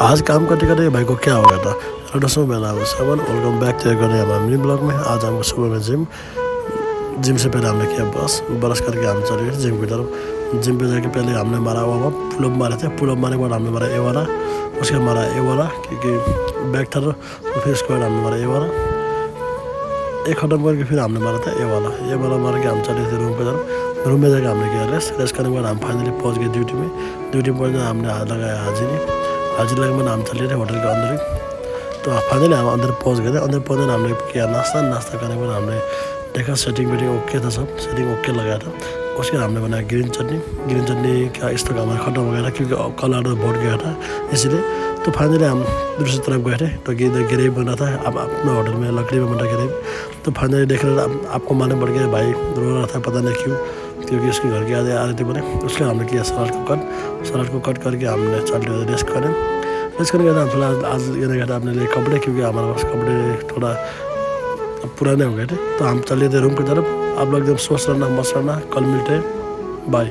आज काम करते करते भाई को क्या हो गया था। हेलो दोस्तों, मैं नाम है श्रवण। वेलकम बैक टू हमारे मिनी ब्लॉग में। आज हमको सुबह में जिम से पहले हमने किया ब्रश करके हम चले गए जिम की तरफ। जिम पे जाके पहले हमने मारा हुआ पुलअप मारे थे। पुलअप मारने के बाद हमने मारा ए वाला, उसके बाद मारा ए वाला क्योंकि बैक था। तो फिर उसके बाद हमने मारा ए वाला, एक खत्म करके फिर हमने मारा था ए वाला मार के हम चले थे रूम की तरफ। रूम में जाकर हमने किया रेस्ट करने के बाद हम फाइनली पहुँच गए ड्यूटी में। ड्यूटी में पहुँचना हमने लगाया हाजिरी लगे मैंने हम चले थे होटल के अंदर ही। तो फाइनली हम अंदर पहुँच गए थे। अंदर पहुँचने हमने किया नाश्ता करने के बाद हमने देखा सेटिंग ओके था, सब सेटिंग ओके लगाया था। उसके बाद हमने बनाया ग्रीन चटनी का स्टॉक हमारा खत्म हो गया था क्योंकि कल ऑर्डर बहुत गया था इसलिए। तो फाइनली हम दूसरी तरफ गए थे तो ग्रेवी बना था। अब अपना होटल में लकड़ी में बना ग्रेवी। तो फाइनली देख रहे आपको मालूम पड़ गया भाई रो रहा था, पता नहीं क्योंकि उसके घर के आ रहे थे बने। उसके हमने किया सलाद को कट करके हमने चल रहे रेस्ट करने के बाद हम थोड़ा आज ये गया था अपने लिए कपड़े, क्योंकि हमारे पास कपड़े थोड़ा पुराने हो गए थे। तो हम चले थे रूम की तरफ। आप लोग एकदम सोच रहना, मस्त रहना, कल मिलते हैं, बाय।